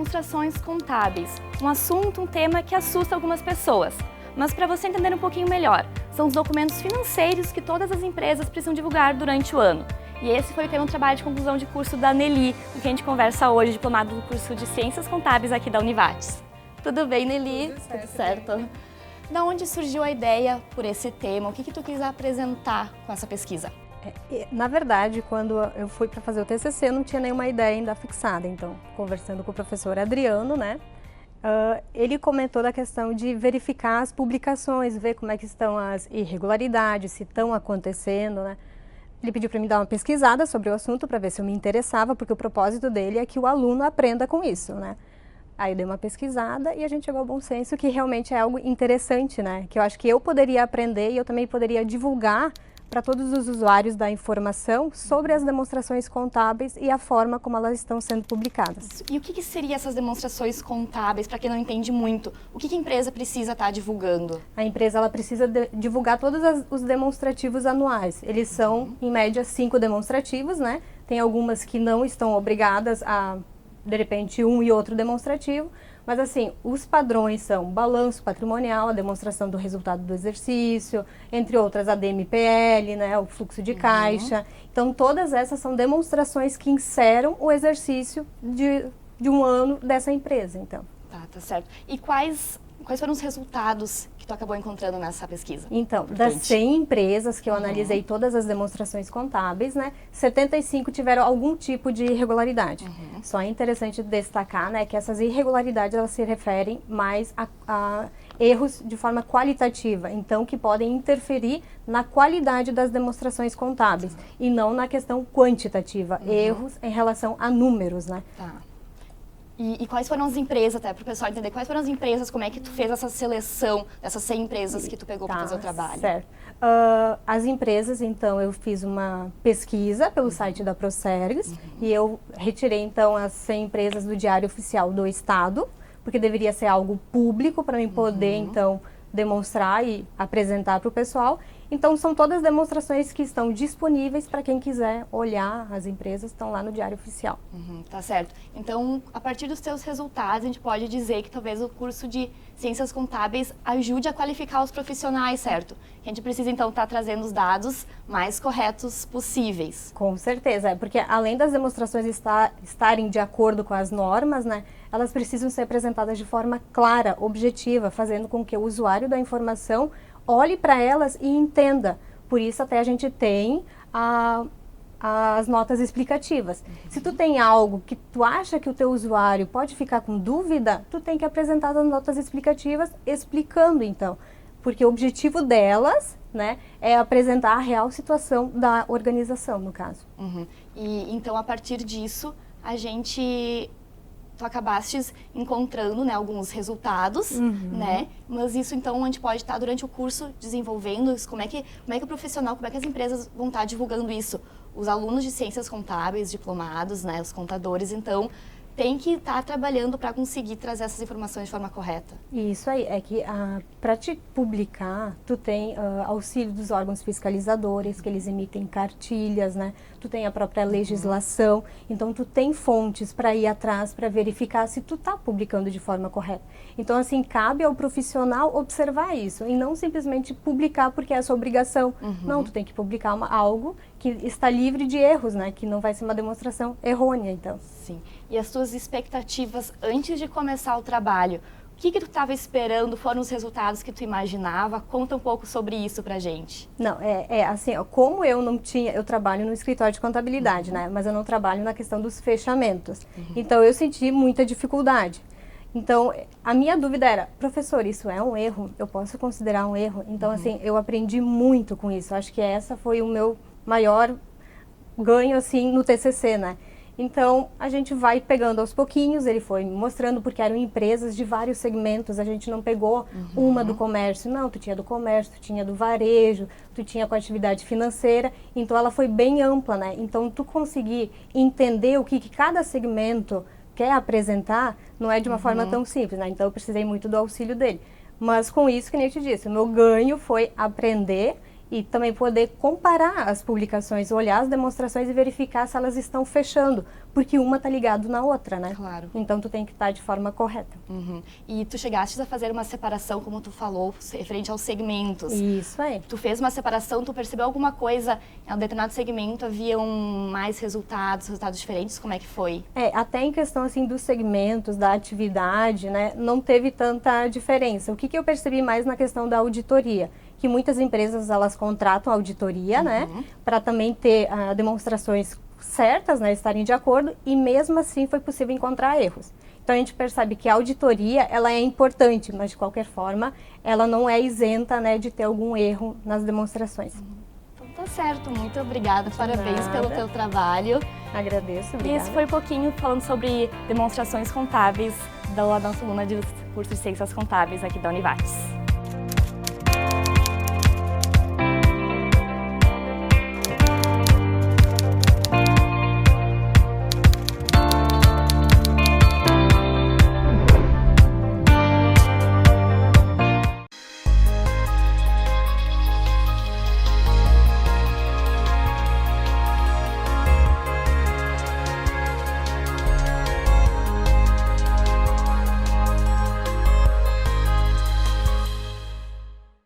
demonstrações contábeis, um assunto, um tema que assusta algumas pessoas. Mas para você entender um pouquinho melhor, são os documentos financeiros que todas as empresas precisam divulgar durante o ano. E esse foi o tema do trabalho de conclusão de curso da Nelly, com quem a gente conversa hoje, diplomado do curso de Ciências Contábeis aqui da Univates. Tudo bem, Nelly? Tudo certo. Da onde surgiu a ideia por esse tema? O que tu quis apresentar com essa pesquisa? Na verdade, quando eu fui para fazer o TCC, eu não tinha nenhuma ideia ainda fixada. Então, conversando com o professor Adriano, né, ele comentou da questão de verificar as publicações, ver como é que estão as irregularidades, se estão acontecendo, né. Ele pediu para mim dar uma pesquisada sobre o assunto para ver se eu me interessava, porque o propósito dele é que o aluno aprenda com isso, né. Aí eu dei uma pesquisada e a gente chegou ao bom senso que realmente é algo interessante, né, que eu acho que eu poderia aprender e eu também poderia divulgar para todos os usuários da informação sobre as demonstrações contábeis e a forma como elas estão sendo publicadas. E o que seriam essas demonstrações contábeis, para quem não entende muito? O que a empresa precisa estar divulgando? A empresa ela precisa divulgar todos os demonstrativos anuais. Eles são, em média, 5 demonstrativos, né? Tem algumas que não estão obrigadas a, de repente, um e outro demonstrativo. Mas assim, os padrões são balanço patrimonial, a demonstração do resultado do exercício, entre outras a DMPL, né, o fluxo de caixa. Então todas essas são demonstrações que inseram o exercício de um ano dessa empresa, então. Tá certo. E quais foram os resultados que tu acabou encontrando nessa pesquisa? Então, das 100 empresas que eu analisei todas as demonstrações contábeis, né, 75 tiveram algum tipo de irregularidade. Só é interessante destacar, né, que essas irregularidades elas se referem mais a erros de forma qualitativa, então que podem interferir na qualidade das demonstrações contábeis e não na questão quantitativa, erros em relação a números, né. Tá. E quais foram as empresas, até para o pessoal entender, quais foram as empresas, como é que tu fez essa seleção dessas 100 empresas que tu pegou para fazer o trabalho? Certo. As empresas, então, eu fiz uma pesquisa pelo site da Procergs e eu retirei, então, as 100 empresas do Diário Oficial do Estado, porque deveria ser algo público para mim poder, então, demonstrar e apresentar para o pessoal. Então, são todas demonstrações que estão disponíveis para quem quiser olhar, as empresas estão lá no Diário Oficial. Tá certo. Então, a partir dos seus resultados, a gente pode dizer que talvez o curso de Ciências Contábeis ajude a qualificar os profissionais, certo? A gente precisa, então, estar trazendo os dados mais corretos possíveis. Com certeza, porque além das demonstrações estarem de acordo com as normas, né, elas precisam ser apresentadas de forma clara, objetiva, fazendo com que o usuário da informação olhe para elas e entenda. Por isso até a gente tem as notas explicativas. Se tu tem algo que tu acha que o teu usuário pode ficar com dúvida, tu tem que apresentar as notas explicativas explicando então. Porque o objetivo delas, né, é apresentar a real situação da organização, no caso. E então, a partir disso, tu acabastes encontrando, né, alguns resultados, né? Mas isso, então, a gente pode estar durante o curso desenvolvendo isso. Como é que o profissional, como é que as empresas vão estar divulgando isso? Os alunos de ciências contábeis, diplomados, né, os contadores, então, tem que estar trabalhando para conseguir trazer essas informações de forma correta. Isso aí, é que para te publicar, tu tem auxílio dos órgãos fiscalizadores, que eles emitem cartilhas, né? Tu tem a própria legislação, então tu tem fontes para ir atrás, para verificar se tu está publicando de forma correta. Então, assim, cabe ao profissional observar isso e não simplesmente publicar porque é a sua obrigação. Não, tu tem que publicar algo que está livre de erros, né? Que não vai ser uma demonstração errônea, então. Sim. E as tuas expectativas antes de começar o trabalho? O que tu estava esperando? Foram os resultados que tu imaginava? Conta um pouco sobre isso pra gente. Não, assim, ó, como eu trabalho no escritório de contabilidade, né? Mas eu não trabalho na questão dos fechamentos. Então, eu senti muita dificuldade. Então, a minha dúvida era, professor, isso é um erro? Eu posso considerar um erro? Então, assim, eu aprendi muito com isso. Acho que essa foi o meu maior ganho, assim, no TCC, né? Então, a gente vai pegando aos pouquinhos, ele foi me mostrando, porque eram empresas de vários segmentos, a gente não pegou uma do comércio, não, tu tinha do comércio, tu tinha do varejo, tu tinha com a atividade financeira, então ela foi bem ampla, né? Então, tu conseguir entender o que cada segmento quer apresentar, não é de uma forma tão simples, né? Então, eu precisei muito do auxílio dele. Mas com isso, que nem eu te disse, o meu ganho foi aprender E também poder comparar as publicações, olhar as demonstrações e verificar se elas estão fechando, porque uma está ligado na outra, né? Claro. Então tu tem que estar de forma correta. Uhum. E tu chegaste a fazer uma separação, como tu falou, referente aos segmentos. Isso aí. Tu fez uma separação, tu percebeu alguma coisa, em um determinado segmento haviam mais resultados diferentes? Como é que foi? Até em questão assim dos segmentos, da atividade, né, não teve tanta diferença. O que eu percebi mais na questão da auditoria? Que muitas empresas, elas contratam auditoria, né, para também ter demonstrações certas, né, estarem de acordo, e mesmo assim foi possível encontrar erros. Então a gente percebe que a auditoria, ela é importante, mas de qualquer forma, ela não é isenta, né, de ter algum erro nas demonstrações. Então tá certo, muito obrigada, parabéns pelo teu trabalho. Agradeço, obrigada. E esse foi um pouquinho falando sobre demonstrações contábeis da nossa aluna de curso de Ciências Contábeis aqui da Univates.